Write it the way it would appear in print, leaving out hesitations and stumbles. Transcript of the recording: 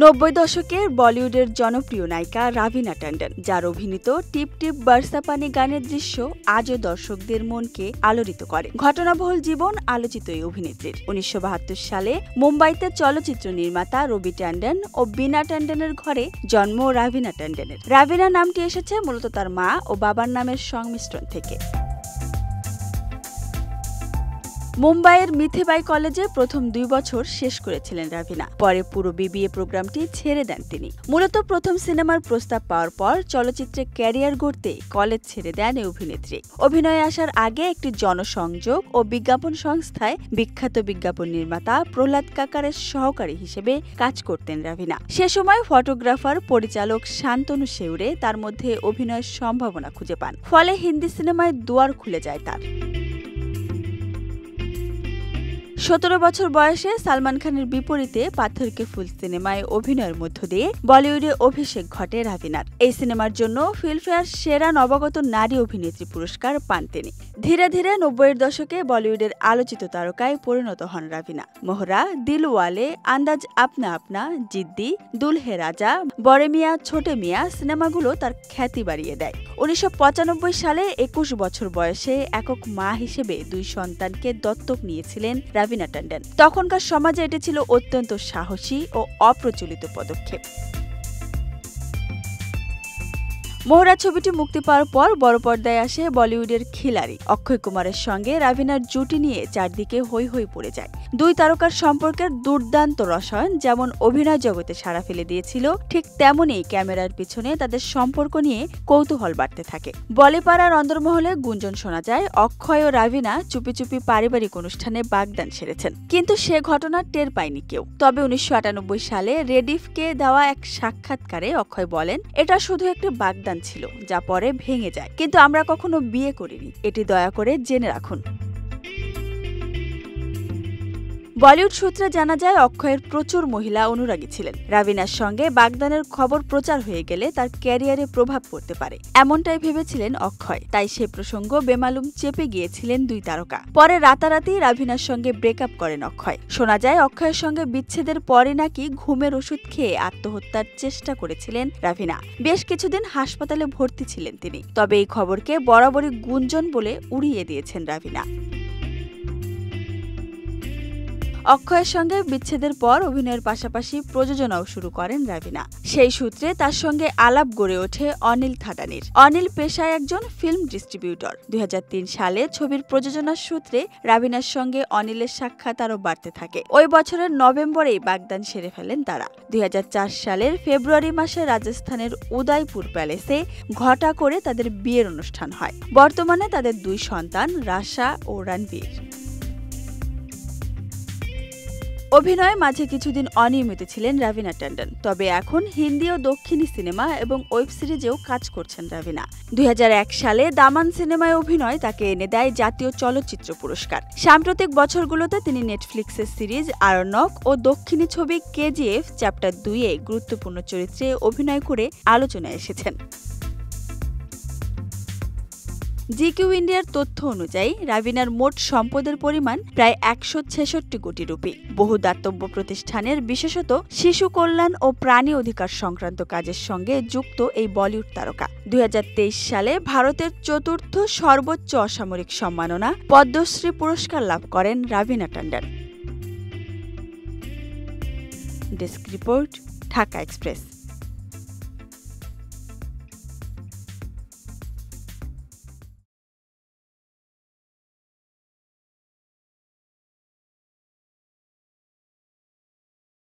90 দশকের বলিউডের জনপ্রিয় নায়িকা রাভিনা ট্যান্ডন, যার অভিনীত টিপ টিপ বরসা পানি গানের দৃশ্য আজও দর্শকদের মনকে আলোড়িত করে। ঘটনাবহুল জীবন আলোচিত এই অভিনেত্রীর 1972 সালে মুম্বাইতে চলচ্চিত্র নির্মাতা রবি ট্যান্ডন ও বীণা ট্যান্ডনের ঘরে জন্ম রাভিনা ট্যান্ডনের। রাভিনা নামটি এসেছে মূলত তার মা ও বাবার নামের সংমিশ্রণ থেকে। মুম্বাইয়ের মিথিবাই কলেজে প্রথম 2 বছর শেষ করেছিলেন রাভিনা। পরে পুরো বিবিএ প্রোগ্রামটি ছেড়ে দেন তিনি। মূলত প্রথম সিনেমার প্রস্তাব পাওয়ার পর চলচ্চিত্রে ক্যারিয়ার গড়তে কলেজ ছেড়ে দেন এই অভিনেত্রী। অভিনয়ে আসার আগে একটি জনসংযোগ ও বিজ্ঞাপন সংস্থায় বিখ্যাত বিজ্ঞাপন নির্মাতা প্রহ্লাদ কাকারের সহকারী হিসেবে কাজ করতেন রাভিনা। সে সময় ফটোগ্রাফার পরিচালক শান্তনু শেউরে তার মধ্যে অভিনয়ের সম্ভাবনা খুঁজে পান। ফলে হিন্দি সিনেমায় দুয়ার খুলে যায় তার। 17 বছর বয়সে সালমান খানের বিপরীতে পাথর কে ফুল সিনেমায় অভিনয়ের মধ্য দিয়ে বলিউডে অভিষেক ঘটে রাভিনার। এই সিনেমার জন্য ফিল্মফেয়ার সেরা নবাগত নারী অভিনেত্রী পুরস্কার পান তিনি। ধীরে ধীরে 90-এর দশকে বলিউডের আলোচিত তারকায় পরিণত হন রাভিনা। মোহরা, দিলওয়ালে, আন্দাজ আপনা আপনা, জিদ্দি, দুলহে রাজা, বড়ে মিয়া ছোটে মিয়া সিনেমাগুলো তার খ্যাতি বাড়িয়ে দেয়। 1995 সালে 21 বছর বয়সে একক মা হিসেবে 2 সন্তানকে দত্তক নিয়েছিলেন রাভিনা ট্যান্ডন। তখনকার সমাজে এটি ছিল অত্যন্ত সাহসী ও অপ্রচলিত পদক্ষেপ। মোহরা ছবিটি মুক্তি পাওয়ার পর বড় পর্দায় আসে বলিউডের খিলাড়ি অক্ষয় কুমারের সঙ্গে রাভিনার জুটি নিয়ে চারদিকে হৈ হৈ পড়ে যায়। 2 তারকার সম্পর্কের দুর্দান্ত রসায়ন যেমন অভিনয় জগতে সাড়া ফেলে দিয়েছিল, ঠিক তেমনই ক্যামেরার পিছনে তাদের সম্পর্ক নিয়ে কৌতূহল বাড়তে থাকে। বলিপাড়ার অন্দরমহলে গুঞ্জন শোনা যায় অক্ষয় ও রাভিনা চুপি চুপি পারিবারিক অনুষ্ঠানে বাগদান সেরেছেন, কিন্তু সে ঘটনা টের পায়নি কেউ। তবে 1998 সালে রেডিফকে দেওয়া এক সাক্ষাৎকারে অক্ষয় বলেন, এটা শুধু একটি বাগদান ছিল যা পরে ভেঙে যায়, কিন্তু আমরা কখনো বিয়ে করিনি, এটি দয়া করে জেনে রাখুন। বলিউড সূত্রে জানা যায় অক্ষয়ের প্রচুর মহিলা অনুরাগী ছিলেন। রাভিনার সঙ্গে বাগদানের খবর প্রচার হয়ে গেলে তার ক্যারিয়ারে প্রভাব পড়তে পারে, এমনটাই ভেবেছিলেন অক্ষয়। তাই সে প্রসঙ্গ বেমালুম চেপে গিয়েছিলেন 2 তারকা। পরে রাতারাতি রাভিনার সঙ্গে ব্রেকআপ করেন অক্ষয়। শোনা যায় অক্ষয়ের সঙ্গে বিচ্ছেদের পরে নাকি ঘুমের ওষুধ খেয়ে আত্মহত্যার চেষ্টা করেছিলেন রাভিনা। বেশ কিছুদিন হাসপাতালে ভর্তি ছিলেন তিনি। তবে এই খবরকে বরাবরই গুঞ্জন বলে উড়িয়ে দিয়েছেন রাভিনা। অক্ষয়ের সঙ্গে বিচ্ছেদের পর অভিনয়ের পাশাপাশি প্রযোজনাও শুরু করেন রাভিনা। সেই সূত্রে তার সঙ্গে আলাপ গড়ে ওঠে অনিল থাডানির। অনিল পেশায় একজন ফিল্ম ডিস্ট্রিবিউটর। 2003 সালে ছবির প্রযোজনার সূত্রে রাভিনার সঙ্গে অনিলের সাক্ষাৎ আরও বাড়তে থাকে। ওই বছরের নভেম্বরেই বাগদান সেরে ফেলেন তারা। 2004 সালের ফেব্রুয়ারি মাসে রাজস্থানের উদয়পুর প্যালেসে ঘটা করে তাদের বিয়ের অনুষ্ঠান হয়। বর্তমানে তাদের 2 সন্তান রাশা ও রণবীর। অভিনয়ে মাঝে কিছুদিন অনিয়মিত ছিলেন রাভিনা ট্যান্ডন, তবে এখন হিন্দি ও দক্ষিণী সিনেমা এবং ওয়েব সিরিজেও কাজ করছেন রাভিনা। 2001 সালে দামান সিনেমায় অভিনয় তাকে এনে দেয় জাতীয় চলচ্চিত্র পুরস্কার। সাম্প্রতিক বছরগুলোতে তিনি নেটফ্লিক্সের সিরিজ আরণ্যক ও দক্ষিণী ছবি কেজিএফ চ্যাপ্টার 2-এ গুরুত্বপূর্ণ চরিত্রে অভিনয় করে আলোচনায় এসেছেন। জিকিউ ইন্ডিয়ার তথ্য অনুযায়ী রাভিনার মোট সম্পদের পরিমাণ প্রায় 166 কোটি রুপি। বহু দাতব্য প্রতিষ্ঠানের বিশেষত শিশু কল্যাণ ও প্রাণী অধিকার সংক্রান্ত কাজের সঙ্গে যুক্ত এই বলিউড তারকা 2023 সালে ভারতের 4র্থ সর্বোচ্চ অসামরিক সম্মাননা পদ্মশ্রী পুরস্কার লাভ করেন Raveena Tandon. Desk report, Dhaka express.